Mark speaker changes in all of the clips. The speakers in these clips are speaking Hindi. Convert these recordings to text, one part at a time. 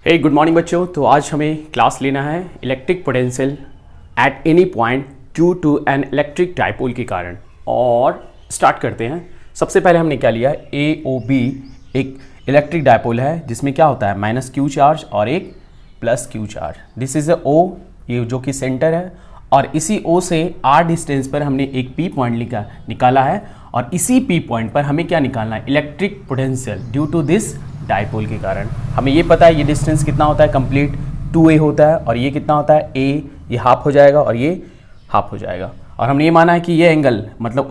Speaker 1: हे गुड मॉर्निंग बच्चों। तो आज हमें क्लास लेना है electric potential at any point due to an electric dipole के कारण। और स्टार्ट करते हैं। सबसे पहले हमने क्या लिया, ए ओ बी एक इलेक्ट्रिक डाइपोल है जिसमें क्या होता है माइनस क्यू चार्ज और एक plus Q charge. This is O, ये जो कि सेंटर है, और इसी ओ से आर डिस्टेंस पर हमने एक पी पॉइंट निकाला है और इसी पी पॉइंट पर हमें क्या निकालना है, electric potential due to this dipole के कारण। हमें ये पता है ये डिस्टेंस कितना होता है कंप्लीट 2a होता है, और ये कितना होता है a, ये हाफ हो जाएगा और ये हाफ हो जाएगा। और हमने ये माना है कि ये एंगल मतलब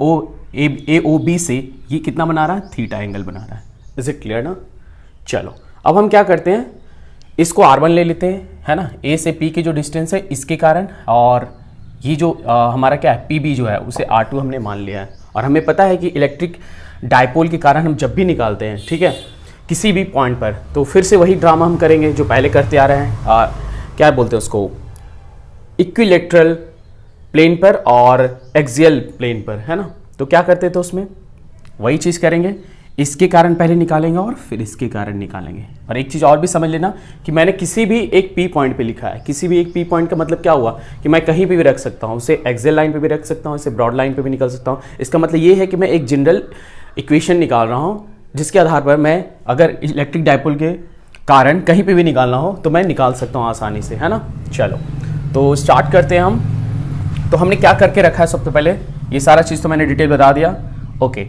Speaker 1: ए ओ बी से ये कितना बना रहा है, थीटा एंगल बना रहा है। इज इट क्लियर ना? चलो अब हम क्या करते हैं, इसको R1 ले लेते हैं, है ना। A से P की जो डिस्टेंस है इसके कारण, और ये जो हमारा क्या है PB जो है उसे R2 हमने मान लिया है। और हमें पता है कि इलेक्ट्रिक डाइपोल के कारण हम जब भी निकालते हैं, ठीक है, किसी भी पॉइंट पर, तो फिर से वही ड्रामा हम करेंगे जो पहले करते आ रहे हैं। क्या बोलते हैं उसको, इक्विलेटरल प्लेन पर और एक्सियल प्लेन पर, है ना। तो क्या करते थे उसमें, वही चीज़ करेंगे, इसके कारण पहले निकालेंगे और फिर इसके कारण निकालेंगे। और एक चीज़ और भी समझ लेना कि मैंने किसी भी एक पी पॉइंट पे लिखा है, किसी भी एक पी पॉइंट का मतलब क्या हुआ कि मैं कहीं पे भी रख सकता हूँ, उसे एक्सियल लाइन पे भी रख सकता हूँ, इसे ब्रॉड लाइन पे भी निकाल सकता हूँ। इसका मतलब ये है कि मैं एक जनरल इक्वेशन निकाल रहा हूँ जिसके आधार पर मैं अगर इलेक्ट्रिक डाइपोल के कारण कहीं पे भी निकालना हो तो मैं निकाल सकता हूँ आसानी से, है ना। चलो तो स्टार्ट करते हैं हम। तो हमने क्या करके रखा है, सबसे पहले ये सारा चीज़ तो मैंने डिटेल बता दिया। ओके,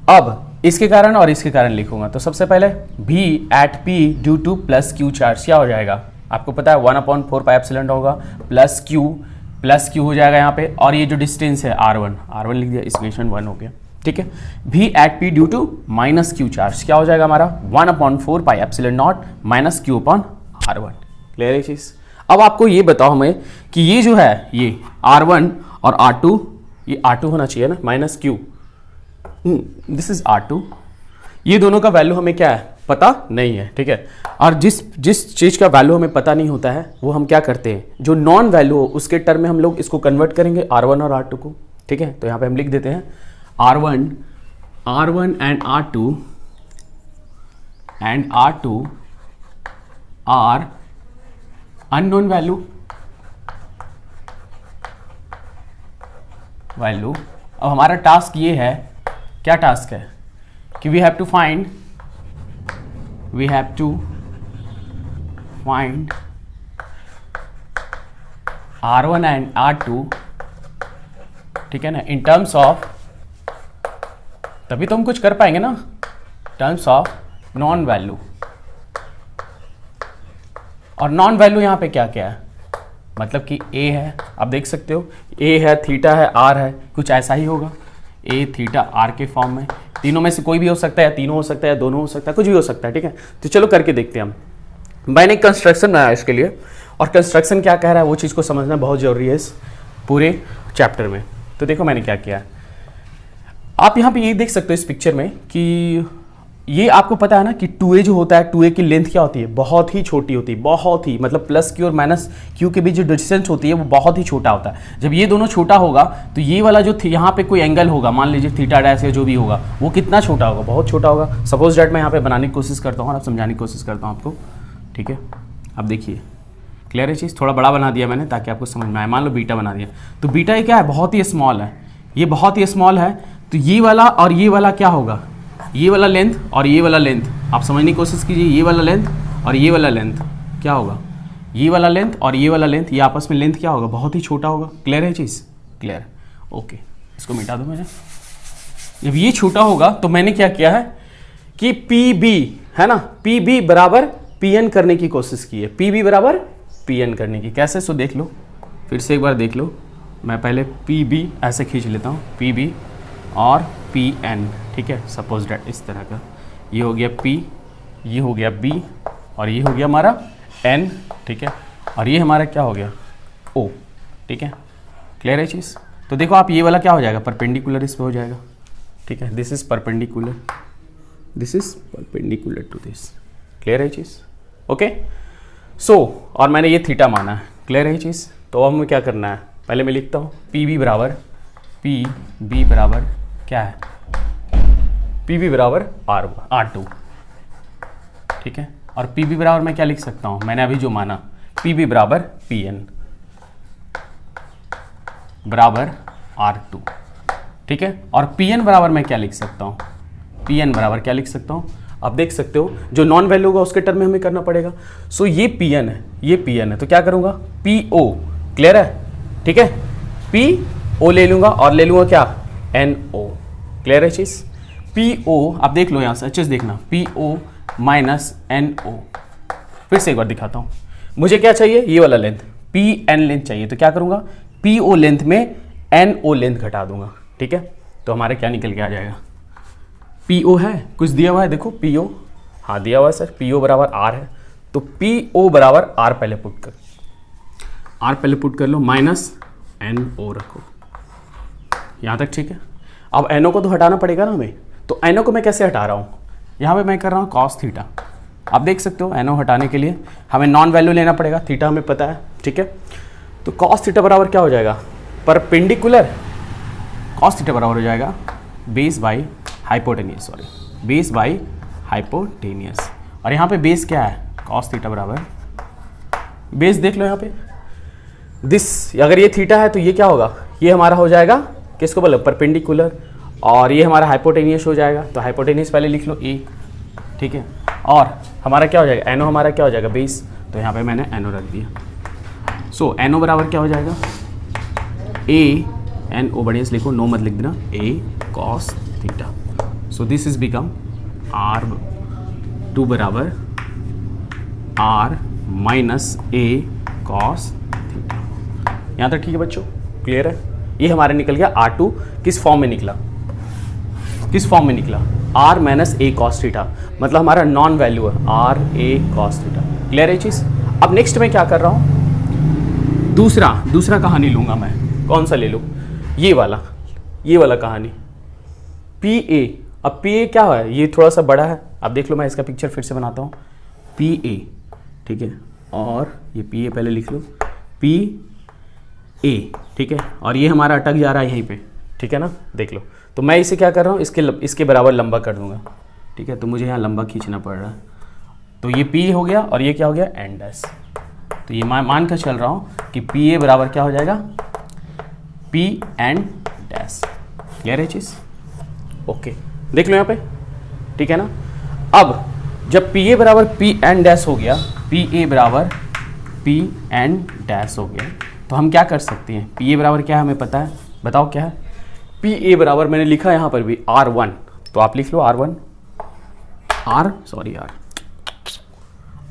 Speaker 1: अब इसके कारण और इसके कारण लिखूंगा। तो सबसे पहले भी at p due to plus Q charge क्या हो जाएगा, आपको पता है 1/4 पाई एप्सिलॉन होगा, प्लस क्यू हो जाएगा यहाँ पे। और ये जो डिस्टेंस है R1 लिख दिया, इक्वेशन 1 हो गया, ठीक है। भी at p due to minus q charge क्या हो जाएगा हमारा 1/4 pi epsilon not minus q upon R1। Clear है चीज? अब आपको ये बताओ हमें कि ये जो है ये R1 और R2, ये R2 होना चाहिए ना, minus Q, this is R2। ये दोनों का वैल्यू हमें क्या है पता नहीं है, ठीक है। और जिस चीज़ का वैल्यू हमें पता नहीं होता है वो हम क्या करते हैं, जो नॉन वैल्यू हो उसके टर्म में हम लोग इसको कन्वर्ट करेंगे R1 और R2 को, ठीक है। तो यहाँ पे हम लिख देते हैं R1 and R2 are unknown value। अब हमारा टास्क ये है, क्या टास्क है कि we have to find R1 and R2, ठीक है ना, इन टर्म्स ऑफ, तभी तो हम कुछ कर पाएंगे ना, टर्म्स ऑफ नॉन वैल्यू। और नॉन वैल्यू यहाँ पे क्या क्या है, मतलब कि A है, आप देख सकते हो A है, थीटा है, R है, कुछ ऐसा ही होगा, A थीटा R के फॉर्म में। तीनों में से कोई भी हो सकता है, तीनों हो सकता है, दोनों हो सकता है, कुछ भी हो सकता है, ठीक है। तो चलो करके देखते हैं हम। मैंने कंस्ट्रक्शन बनाया इसके लिए, और कंस्ट्रक्शन क्या कह रहा है वो चीज़ को समझना बहुत ज़रूरी है इस पूरे चैप्टर में। तो देखो मैंने क्या किया, आप यहाँ पे ये देख सकते हो इस पिक्चर में कि ये आपको पता है ना कि 2a जो होता है, 2a की लेंथ क्या होती है, बहुत ही छोटी होती है, बहुत ही, मतलब प्लस क्यू और माइनस क्यू के बीच जो डिस्टेंस होती है वो बहुत ही छोटा होता है। जब ये दोनों छोटा होगा तो ये वाला जो यहाँ पे कोई एंगल होगा, मान लीजिए थीटा डैश या जो भी होगा, वो कितना छोटा होगा, बहुत छोटा होगा। सपोज डैट मैं यहाँ पे बनाने की कोशिश करता हूँ और समझाने की कोशिश करता हूँ आपको, ठीक है। अब देखिए क्लियर है चीज़, थोड़ा बड़ा बना दिया मैंने ताकि आपको समझ में आए। मान लो बीटा बना दिया, तो बीटा ये क्या है, बहुत ही स्मॉल है, ये बहुत ही स्मॉल है। तो ये वाला और ये वाला क्या होगा, ये वाला लेंथ और ये वाला लेंथ, आप समझने की कोशिश कीजिए, ये वाला लेंथ और ये वाला लेंथ क्या होगा, ये वाला लेंथ और ये वाला लेंथ, ये आपस में लेंथ क्या होगा, बहुत ही छोटा होगा। क्लियर है चीज़? Clear, okay. इसको मिटा दो मैंने। जब ये छोटा होगा तो मैंने क्या किया है कि PB है ना, PB बराबर PN करने की कोशिश की है, PB बराबर PN करने की। कैसे, सो देख लो, फिर से एक बार देख लो। मैं पहले PB ऐसे खींच लेता हूँ, PB और PN, ठीक है। सपोज डैट इस तरह का, ये हो गया P, ये हो गया B, और ये हो गया हमारा N, ठीक है। और ये हमारा क्या हो गया O, ठीक है। क्लियर है चीज़? तो देखो आप ये वाला क्या हो जाएगा, परपेंडिकुलर इस पे हो जाएगा, ठीक है। This is perpendicular to this. Clear है चीज़? ओके। सो और मैंने ये थीटा माना है। क्लियर है चीज़? तो अब हमें क्या करना है, पहले मैं लिखता हूँ PB बराबर क्या है, PB बराबर R2, ठीक है। और पी बी बराबर मैं क्या लिख सकता हूँ, मैंने अभी जो माना पी बी बराबर पी एन बराबर R2, ठीक है। और पी एन बराबर मैं क्या लिख सकता हूँ, पी एन बराबर क्या लिख सकता हूँ, आप देख सकते हो जो नॉन वैल्यू होगा उसके टर्म में हमें करना पड़ेगा। सो ये पी एन है, ये पी एन है, तो क्या करूँगा पी ओ, क्लियर है, ठीक है। पी ओ ले लूँगा और ले लूँगा क्या एन ओ, क्लियर है चीज़। पी ओ आप देख लो यहाँ से अच्छे से देखना, p o minus n o. फिर से एक बार दिखाता हूँ, मुझे क्या चाहिए ये वाला लेंथ पी एन लेंथ चाहिए, तो क्या करूँगा पी ओ लेंथ में एन ओ लेंथ घटा दूंगा, ठीक है। तो हमारे क्या निकल के आ जाएगा, पी ओ है कुछ दिया हुआ है, देखो पी ओ, हाँ दिया हुआ है सर, पी ओ बराबर आर है, तो पी ओ बराबर आर पहले पुट कर, आर पहले पुट कर लो, माइनस एन ओ रखो, यहाँ तक ठीक है। अब एन ओ को तो हटाना पड़ेगा ना हमें, तो एन ओ को मैं कैसे हटा रहा हूँ, यहाँ पे मैं कर रहा हूँ कॉस थीटा। आप देख सकते हो एन ओ हटाने के लिए हमें नॉन वैल्यू लेना पड़ेगा, थीटा हमें पता है, ठीक है। तो कॉस थीटा बराबर क्या हो जाएगा, परपेंडिकुलर, कॉस थीटा बराबर हो जाएगा base by hypotenuse, sorry base by hypotenuse, और यहाँ पे बेस क्या है कॉस थीटा बराबर, बेस देख लो यहाँ पे दिस, अगर ये थीटा है तो ये क्या होगा, ये हमारा हो जाएगा किसको बोलो परपेंडिकुलर, और ये हमारा हाइपोटेनियस हो जाएगा, तो हाइपोटेनियस पहले लिख लो ए, ठीक है। और हमारा क्या हो जाएगा एनो, हमारा क्या हो जाएगा बेस, तो यहाँ पे मैंने एनो रख दिया। सो एनो बराबर क्या हो जाएगा ए एन ओ, बढ़िया से लिखो, नो मत लिख देना, A cos theta. So this is become R two बराबर आर माइनस ए कॉस थीटा। यहाँ तक ठीक है बच्चों, क्लियर है। ये हमारे निकल गया R2 किस फॉर्म में निकला, किस फॉर्म में निकला R माइनस ए कॉस थीटा, मतलब हमारा नॉन वैल्यू है r a cos theta, clear है चीज़। अब नेक्स्ट मैं क्या कर रहा हूँ, दूसरा कहानी लूँगा मैं, कौन सा ले लूँ, ये वाला कहानी पी ए। अब पी ए क्या है, ये थोड़ा सा बड़ा है, अब देख लो मैं इसका पिक्चर फिर से बनाता हूँ, पी ए, ठीक है, और ये पी ए पहले लिख लो, पी ए, ठीक है, और ये हमारा अटक जा रहा है यहीं पे, ठीक है ना, देख लो। तो मैं इसे क्या कर रहा हूँ, इसके बराबर लंबा कर दूंगा, ठीक है, तो मुझे यहाँ लंबा खींचना पड़ रहा है, तो ये पी हो गया और ये क्या हो गया एन डैश, तो ये मान कर चल रहा हूँ कि पी ए बराबर क्या हो जाएगा पी एन डैश, क्लियर है चीज़, ओके देख लो यहाँ पे, ठीक है ना। अब जब पी ए बराबर पी एन डैश हो गया, पी ए बराबर पी एन डैश हो गया, तो हम क्या कर सकते हैं, पी ए बराबर क्या है हमें पता है, बताओ क्या है, पी ए बराबर मैंने लिखा यहाँ पर भी R1, तो आप लिख लो R1,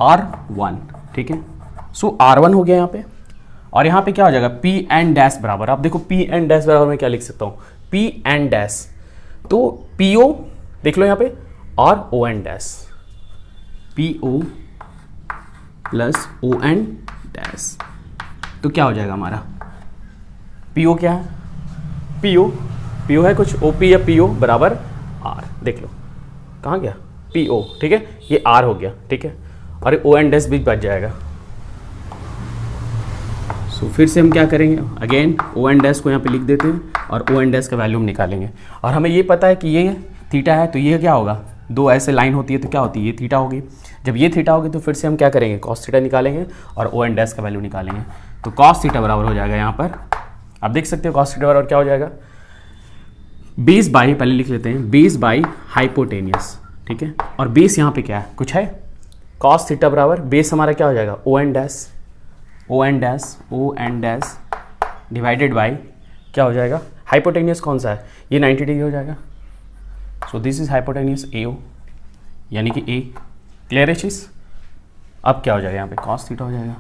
Speaker 1: R1, ठीक है। सो R1 हो गया यहाँ पे, और यहाँ पे क्या हो जाएगा पी एन डैश बराबर, आप देखो पी एन डैश बराबर मैं क्या लिख सकता हूँ, पी एन डैश, तो पी ओ देख लो यहाँ पे और o n dash, p o plus o n dash, तो क्या हो जाएगा हमारा पी ओ क्या है, पी ओ है कुछ, ओ पी या पी ओ बराबर आर, देख लो कहाँ गया पी ओ, ठीक है, ये आर हो गया, ठीक है, और ये ओ एन डैश भी बच जाएगा। सो फिर से हम क्या करेंगे, अगेन ओ एन डैश को यहाँ पे लिख देते हैं और ओ एन डैश का वैल्यू हम निकालेंगे, और हमें ये पता है कि ये थीटा है, तो ये क्या होगा, दो ऐसे लाइन होती है तो क्या होती है, ये थीटा होगी, जब ये थीटा होगी तो फिर से हम क्या करेंगे कॉस थीटा निकालेंगे और ओ एन डैश का वैल्यू निकालेंगे, तो कॉस थीटा बराबर हो जाएगा यहाँ पर, आप देख सकते हो कॉस थीटा बराबर क्या हो जाएगा, बेस बाई, पहले लिख लेते हैं बेस बाई हाइपोटेनियस, ठीक है, और बेस यहाँ पे क्या है कुछ है, कॉस थीटा बराबर बेस हमारा क्या हो जाएगा o n dash divided by क्या हो जाएगा, हाइपोटेनियस कौन सा है, ये 90 डिग्री हो जाएगा, सो दिस इज हाइपोटेनियस ए ओ, यानी कि ए, क्लियर है चीज़। अब क्या हो जाएगा यहाँ पे कॉस थीटा हो जाएगा,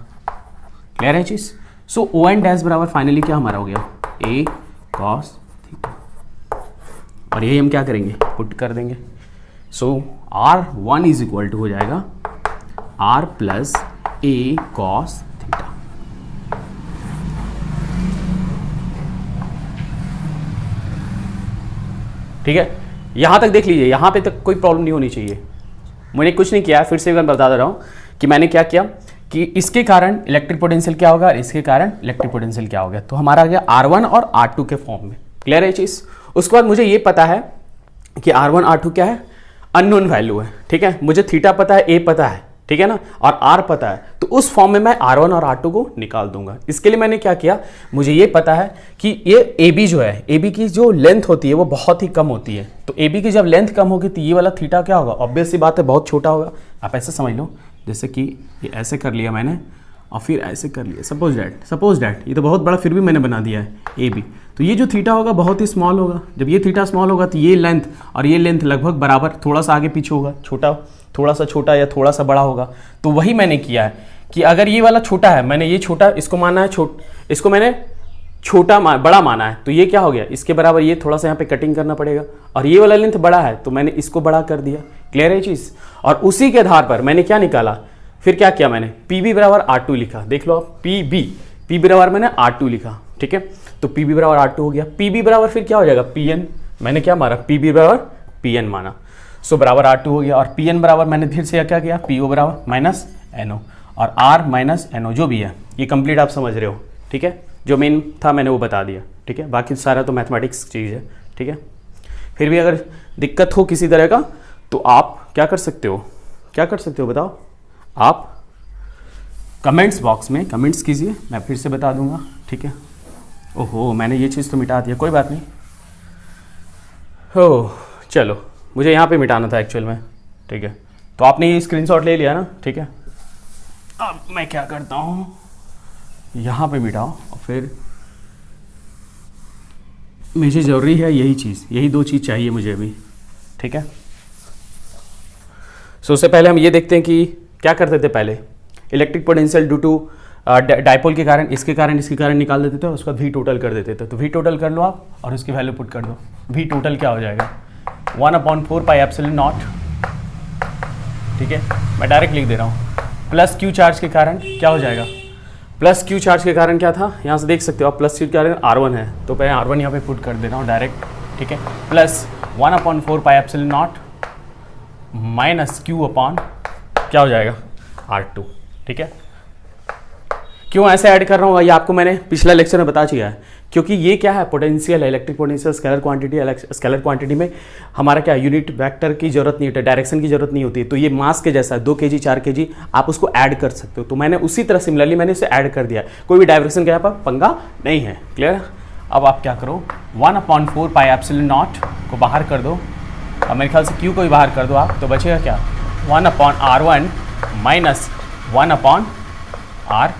Speaker 1: क्लियर है चीज़। सो ओ एन डैश बराबर फाइनली क्या हमारा हो गया ए कॉस थीटा, और यही हम क्या करेंगे पुट कर देंगे, सो R1 इज इक्वल टू हो जाएगा R प्लस ए कॉस थीटा, ठीक है। यहां तक देख लीजिए, यहां पे तक कोई प्रॉब्लम नहीं होनी चाहिए, मैंने कुछ नहीं किया, फिर से एक बार बता दे रहा हूं कि मैंने क्या किया कि इसके कारण इलेक्ट्रिक पोटेंशियल क्या होगा और इसके कारण इलेक्ट्रिक पोटेंशियल क्या हो गया, तो हमारा आ गया R1 और R2 के फॉर्म में, क्लियर है चीज़। उसके बाद मुझे ये पता है कि R1 R2 क्या है, अननोन वैल्यू है, ठीक है, मुझे थीटा पता है, ए पता है, ठीक है ना, और R पता है, तो उस फॉर्म में मैं R1 और R2 को निकाल दूंगा। इसके लिए मैंने क्या किया, मुझे ये पता है कि ये AB जो है, AB की जो लेंथ होती है वो बहुत ही कम होती है, तो AB की जब लेंथ कम होगी तो ये वाला थीटा क्या होगा, ऑब्वियस सी बात है बहुत छोटा होगा। आप ऐसे समझ लो, जैसे कि ये ऐसे कर लिया मैंने और फिर ऐसे कर लिया, सपोज डैट ये तो बहुत बड़ा फिर भी मैंने बना दिया है AB, तो ये जो थीटा होगा बहुत ही स्मॉल होगा। जब ये थीटा स्मॉल होगा तो ये लेंथ और ये लेंथ लगभग बराबर, थोड़ा सा आगे पीछे होगा, थोड़ा सा छोटा या थोड़ा सा बड़ा होगा। तो वही मैंने किया है कि अगर ये वाला छोटा है, मैंने ये छोटा इसको माना है, इसको मैंने बड़ा माना है, तो ये क्या हो गया, इसके बराबर ये थोड़ा सा यहाँ पे कटिंग करना पड़ेगा, और ये वाला लेंथ बड़ा है तो मैंने इसको बड़ा कर दिया। क्लियर है चीज़। और उसी के आधार पर मैंने क्या निकाला, फिर क्या किया मैंने, PB बराबर R2 लिखा। देख लो आप, P बराबर मैंने R2 लिखा, ठीक है, तो PB बराबर R2 हो गया। PB बराबर फिर क्या हो जाएगा, PN, मैंने क्या माना, PB बराबर PN माना, सो बराबर R2 हो गया। और PN बराबर मैंने फिर से क्या किया, PO बराबर माइनस NO, और R माइनस NO जो भी है, ये कंप्लीट आप समझ रहे हो, ठीक है, जो मेन था मैंने वो बता दिया, ठीक है, बाकी सारा तो मैथमेटिक्स चीज़ है, ठीक है। फिर भी अगर दिक्कत हो किसी तरह का तो आप क्या कर सकते हो बताओ, आप कमेंट्स बॉक्स में कमेंट्स कीजिए, मैं फिर से बता दूंगा, ठीक है। ओहो, मैंने ये चीज़ तो मिटा दिया, कोई बात नहीं, हो चलो, मुझे यहाँ पे मिटाना था एक्चुअल में, ठीक है, तो आपने ये स्क्रीनशॉट ले लिया ना, ठीक है। अब मैं क्या करता हूँ, यहाँ पे मिटाओ, और फिर मुझे ज़रूरी है यही चीज़, यही दो चीज़ चाहिए मुझे अभी, ठीक है। सो उससे पहले हम ये देखते हैं कि क्या करते थे पहले, electric potential due to dipole के कारण, इसके कारण निकाल देते थे, उसका V टोटल कर देते थे। तो V टोटल कर लो आप और उसकी वैल्यू पुट कर दो। V टोटल क्या हो जाएगा, 1/4 पाई एप्सिलॉन नॉट, ठीक है, मैं डायरेक्ट लिख दे रहा हूँ। प्लस Q चार्ज के कारण क्या हो जाएगा, प्लस Q चार्ज के कारण क्या था, यहाँ से देख सकते हो आप, प्लस Q के कारण R1 है, तो मैं R1 यहाँ पे पुट कर दे रहा हूँ डायरेक्ट, ठीक है, plus 1/4 pi epsilon not minus Q upon क्या हो जाएगा, R2, ठीक है। क्यों ऐसे ऐड कर रहा हूँ ये आपको मैंने पिछला लेक्चर में बता दिया है, क्योंकि ये क्या है, पोटेंशियल है, इलेक्ट्रिक पोटेंशियल स्केलर क्वांटिटी में हमारा क्या, यूनिट वेक्टर की जरूरत नहीं होती, डायरेक्शन की जरूरत नहीं होती है, तो ये मास के जैसा है, 2 kg 4 kg आप उसको ऐड कर सकते हो, तो मैंने उसी तरह सिमिलरली मैंने इसे ऐड कर दिया, कोई भी डायरेक्शन का यहाँ पर पंगा नहीं है। क्लियर। अब आप क्या करो, 1/4 पाई एप्सिलॉन नॉट को बाहर कर दो, और मेरे ख्याल से Q को भी बाहर कर दो आप, तो बचेगा क्या, 1/R1 माइनस 1/R2।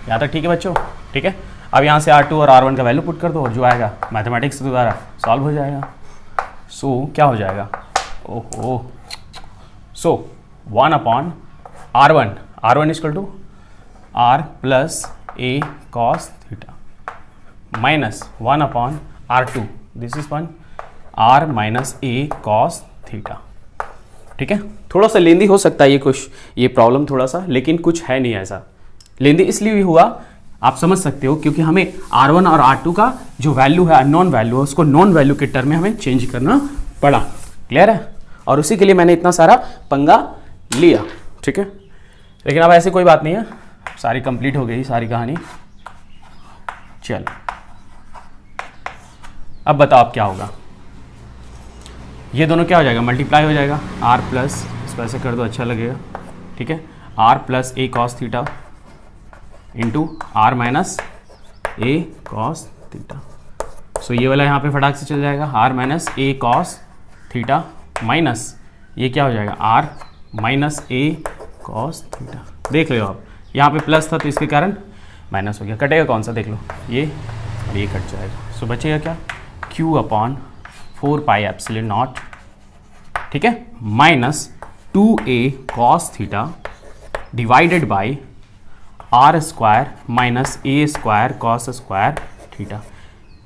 Speaker 1: यहाँ तक ठीक है बच्चों, ठीक है। अब यहाँ से R2 और R1 का वैल्यू पुट कर दो, और जो आएगा मैथमेटिक्स के द्वारा सॉल्व हो जाएगा। सो क्या हो जाएगा, ओहो, so 1/R1 equal to R plus A cos theta minus 1/R2, this is 1 R minus A cos theta, ठीक है। थोड़ा सा लेंदी हो सकता है ये प्रॉब्लम थोड़ा सा, लेकिन कुछ है नहीं ऐसा। लेंदी इसलिए भी हुआ, आप समझ सकते हो, क्योंकि हमें R1 और R2 का जो वैल्यू है, अननोन वैल्यू है, उसको नॉन वैल्यू के टर्म में हमें चेंज करना पड़ा। क्लियर है। और उसी के लिए मैंने इतना सारा पंगा लिया, ठीक है। लेकिन अब ऐसे कोई बात नहीं है, सारी कंप्लीट हो गई सारी कहानी। चल अब बताओ अब क्या होगा, ये दोनों क्या हो जाएगा, मल्टीप्लाई हो जाएगा, R प्लस, इसको ऐसे कर दो अच्छा लगेगा, ठीक है, R plus A cos theta into R minus A cos theta. So ये वाला यहाँ पे फटाक से चल जाएगा, R minus A cos theta minus ये क्या हो जाएगा, R minus A cos theta. देख लो आप, यहाँ पे प्लस था तो इसके कारण माइनस हो गया, कटेगा कौन सा देख लो, ये और ये कट जाएगा। सो बचेगा क्या, Q/4 पाई एप्सिलॉन नॉट, ठीक है, minus 2A cos theta divided by R square minus A square cos square theta.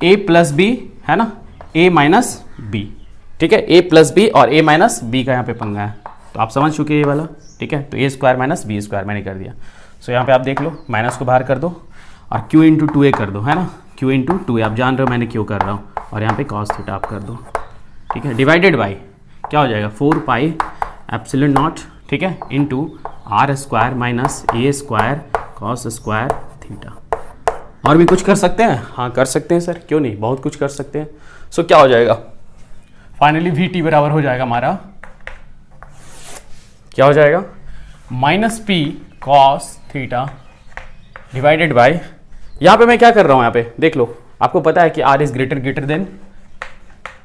Speaker 1: A plus B है ना, A माइनस B, ठीक है, A प्लस B और A माइनस B का यहाँ पे पंगा है, तो आप समझ चुके हैं ये वाला, ठीक है। तो A square minus B square मैंने कर दिया। सो यहाँ पे आप देख लो, माइनस को बाहर कर दो और Q इंटू 2A कर दो, है ना, Q इंटू 2A, आप जान रहे हो मैंने क्यों कर रहा हूँ, और यहाँ पे cos थीटा आप कर दो, ठीक है, डिवाइडेड बाई क्या हो जाएगा, 4 पाई एप्सिलॉन नॉट, ठीक है, into R square minus A square cos square theta. और भी कुछ कर सकते हैं, हाँ कर सकते हैं सर, क्यों नहीं, बहुत कुछ कर सकते हैं। सो क्या हो जाएगा, फाइनली VT बराबर हो जाएगा हमारा, क्या हो जाएगा, minus p cos theta divided by, यहाँ पे मैं क्या कर रहा हूँ, यहाँ पे देख लो, आपको पता है कि r is greater than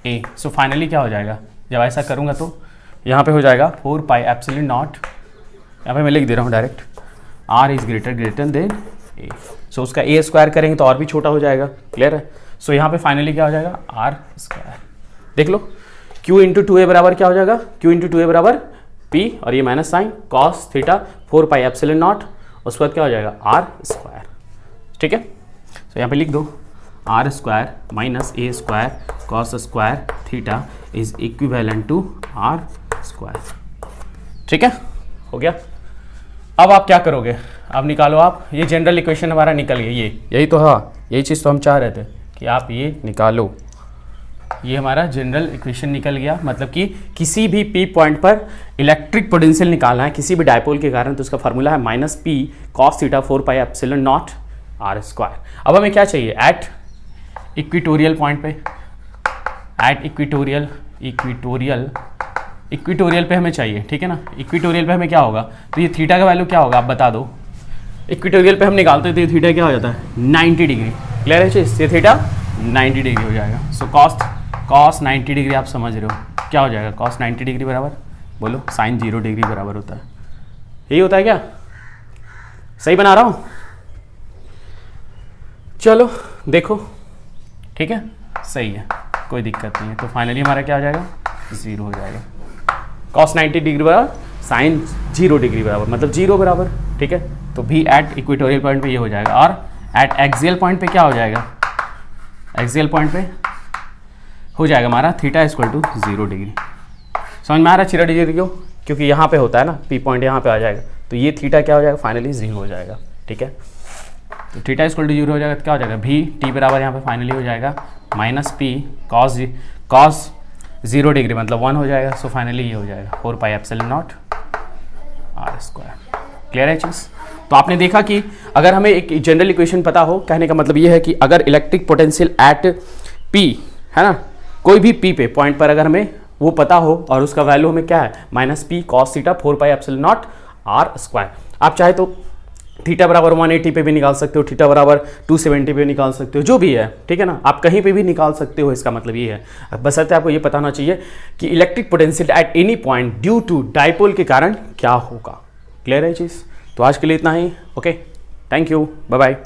Speaker 1: A, so finally क्या हो जाएगा, जब ऐसा करूँगा तो यहाँ पे हो जाएगा 4 पाई एप्सिलॉन नॉट, यहाँ पे मैं लिख दे रहा हूँ direct, R is greater than A, so उसका ए स्क्वायर करेंगे तो और भी छोटा हो जाएगा, क्लियर है। सो यहाँ पे फाइनली क्या हो जाएगा, आर स्क्वायर, देख लो q इंटू टू ए बराबर क्या हो जाएगा, q इंटू टू ए बराबर p, और ये minus sine cos theta 4 pi epsilon not, उसके बाद क्या हो जाएगा आर स्क्वायर, ठीक है। तो यहाँ पे लिख दो r square minus a square cos square theta is equivalent to r square, ठीक है, हो गया। अब आप क्या करोगे, अब निकालो आप, ये जनरल इक्वेशन हमारा निकल गया, ये यही तो, हाँ यही चीज़ तो हम चाह रहे थे कि आप ये निकालो, ये हमारा जनरल इक्वेशन निकल गया, मतलब कि किसी भी पी पॉइंट पर इलेक्ट्रिक पोटेंशियल निकालना है किसी भी डायपोल के कारण, तो उसका फार्मूला है minus p cos theta 4 pi epsilon not r square. अब हमें क्या चाहिए, एट इक्वेटोरियल पॉइंट पे, एट इक्वेटोरियल पे हमें चाहिए, ठीक है ना। इक्वेटोरियल पे हमें क्या होगा, तो ये थीटा का वैल्यू क्या होगा आप बता दो, इक्वेटोरियल पे हम निकालते हैं तो ये थीटा क्या हो जाता है 90 डिग्री, क्लियर है चीज़, ये थीटा 90 डिग्री हो जाएगा। सो कॉस 90 डिग्री आप समझ रहे हो क्या हो जाएगा, कॉस 90 डिग्री बराबर बोलो साइन 0 डिग्री बराबर होता है, यही होता है क्या, सही बना रहा हूँ, चलो देखो, ठीक है सही है, कोई दिक्कत नहीं है। तो फाइनली हमारा क्या हो जाएगा, 0 हो जाएगा, कॉस 90 डिग्री बराबर साइन 0 डिग्री बराबर, मतलब 0 बराबर, ठीक है। तो भी एट इक्वेटोरियल पॉइंट पे ये हो जाएगा, और एट एक्सियल पॉइंट पे क्या हो जाएगा, एक्सियल पॉइंट पे हो जाएगा हमारा थीटा इक्वल टू 0 डिग्री, समझ में आ रहा है 0 डिग्री क्यों, क्योंकि यहाँ पे होता है ना, पी पॉइंट यहाँ पे आ जाएगा, तो ये थीटा क्या हो जाएगा फाइनली 0 हो जाएगा, ठीक है। तो थीटा इक्वल टू 0 हो जाएगा तो क्या हो जाएगा, भी टी बराबर यहाँ पे फाइनली हो जाएगा माइनस पी कॉस 0 डिग्री मतलब 1 हो जाएगा, सो फाइनली ये हो जाएगा 4 pi epsilon not r square, clear है चीज़। तो आपने देखा कि अगर हमें एक जनरल इक्वेशन पता हो, कहने का मतलब ये है कि अगर इलेक्ट्रिक पोटेंशियल एट पी है ना, कोई भी पी पे पॉइंट पर अगर हमें वो पता हो और उसका वैल्यू हमें क्या है minus p cos theta 4 pi epsilon not r square, आप चाहे तो थीटा बराबर 180 पे भी निकाल सकते हो, थीटा बराबर 270 पे निकाल सकते हो, जो भी है, ठीक है ना, आप कहीं पे भी निकाल सकते हो, इसका मतलब ये है। बशर्ते आपको ये पता होना चाहिए कि electric potential at any point due to dipole के कारण क्या होगा, क्लियर है चीज़। तो आज के लिए इतना ही, okay, thank you, bye bye.